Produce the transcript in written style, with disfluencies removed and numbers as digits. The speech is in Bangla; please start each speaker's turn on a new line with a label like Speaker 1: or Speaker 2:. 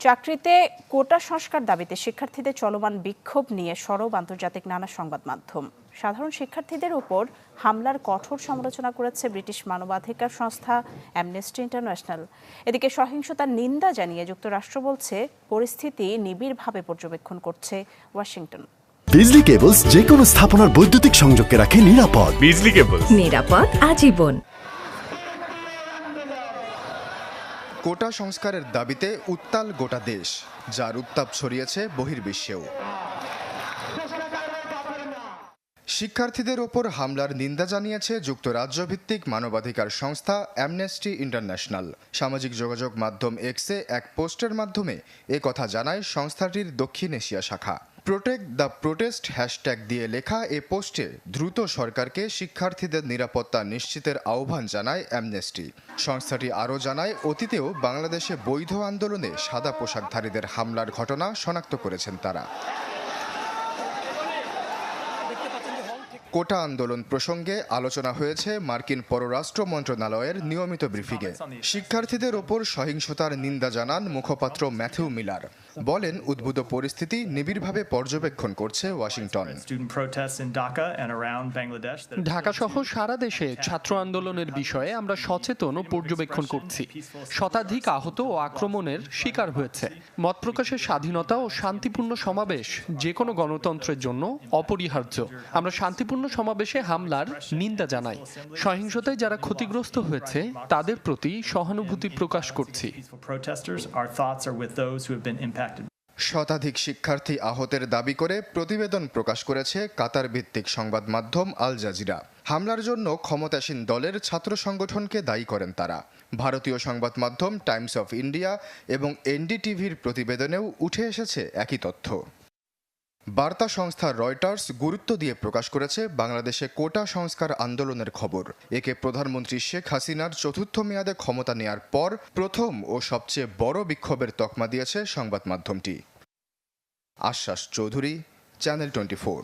Speaker 1: চাকরিতে কোটা সংস্কার দাবিতে শিক্ষার্থীদের চলমান বিক্ষোভ নিয়ে সরব আন্তর্জাতিক নানা সংবাদ মাধ্যম। সাধারণ শিক্ষার্থীদের উপর হামলার কঠোর সমালোচনা করেছে ব্রিটিশ মানবাধিকার সংস্থা অ্যামনেস্টি ইন্টারন্যাশনাল। এদিকে সহিংসতার নিন্দা জানিয়ে যুক্তরাষ্ট্র বলছে পরিস্থিতি নিবিড়ভাবে পর্যবেক্ষণ করছে ওয়াশিংটন।
Speaker 2: বিজলি কেবলস যে কোনো স্থাপনার বৈদ্যুতিক সংযোগকে রাখে নিরাপদ।
Speaker 3: বিজলি কেবলস,
Speaker 4: নিরাপদ আজীবন।
Speaker 5: কোটা সংস্কারের দাবিতে উত্তাল গোটা দেশ, যার উত্তাপ ছড়িয়েছে বহির্বিশ্বেও। শিক্ষার্থীদের ওপর হামলার নিন্দা জানিয়েছে যুক্তরাজ্য ভিত্তিক মানবাধিকার সংস্থা অ্যামনেস্টি ইন্টারন্যাশনাল। সামাজিক যোগাযোগ মাধ্যম এক্সে এক পোস্টের মাধ্যমে কথা জানায় সংস্থাটির দক্ষিণ এশিয়া শাখা। প্রোটেক্ট দ্য প্রোটেস্ট হ্যাশট্যাগ দিয়ে লেখা এ পোস্টে দ্রুত সরকারকে শিক্ষার্থীদের নিরাপত্তা নিশ্চিতের আহ্বান জানায় অ্যামনেস্টি। সংস্থাটি আরও জানায়, অতীতেও বাংলাদেশে বৈধ আন্দোলনে সাদা পোশাকধারীদের হামলার ঘটনা শনাক্ত করেছেন তারা। কোটা আন্দোলন প্রসঙ্গে আলোচনা হয়েছে মার্কিন পররাষ্ট্র মন্ত্রণালয়ের নিয়মিত ব্রিফিংয়ে। শিক্ষার্থীদের ওপর সহিংসতার নিন্দা জানান মুখপাত্র ম্যাথিউ মিলার। বলেন, উদ্ভূত পরিস্থিতি নিবিড়ভাবে পর্যবেক্ষণ করছে ওয়াশিংটন।
Speaker 6: ঢাকা সহ সারা দেশে ছাত্র আন্দোলনের বিষয়ে আমরা সচেতন ও পর্যবেক্ষণ করছি। শতাধিক আহত ও আক্রমণের শিকার হয়েছে। মত প্রকাশের স্বাধীনতা ও শান্তিপূর্ণ সমাবেশ যে কোনো গণতন্ত্রের জন্য অপরিহার্য। আমরা শান্তিপূর্ণ সমাবেশে হামলার নিন্দা জানাই। সহিংসতায় যারা ক্ষতিগ্রস্ত হয়েছে তাদের প্রতি সহানুভূতি প্রকাশ করছি।
Speaker 5: শতাধিক শিক্ষার্থী আহতের দাবি করে প্রতিবেদন প্রকাশ করেছে কাতার ভিত্তিক সংবাদ মাধ্যম আল জাজিরা। হামলার জন্য ক্ষমতাসীন দলের ছাত্র সংগঠনকে দায়ী করেন তারা। ভারতীয় সংবাদ মাধ্যম টাইমস অফ ইন্ডিয়া এবং এনডিটিভির প্রতিবেদনেও উঠে এসেছে একই তথ্য। বার্তা সংস্থা রয়টার্স গুরুত্ব দিয়ে প্রকাশ করেছে বাংলাদেশে কোটা সংস্কার আন্দোলনের খবর। একে প্রধানমন্ত্রী শেখ হাসিনার চতুর্থ মেয়াদে ক্ষমতা নেয়ার পর প্রথম ও সবচেয়ে বড় বিক্ষোভের তকমা দিয়েছে সংবাদ মাধ্যমটি। আশ্বাস চৌধুরী, চ্যানেল 24।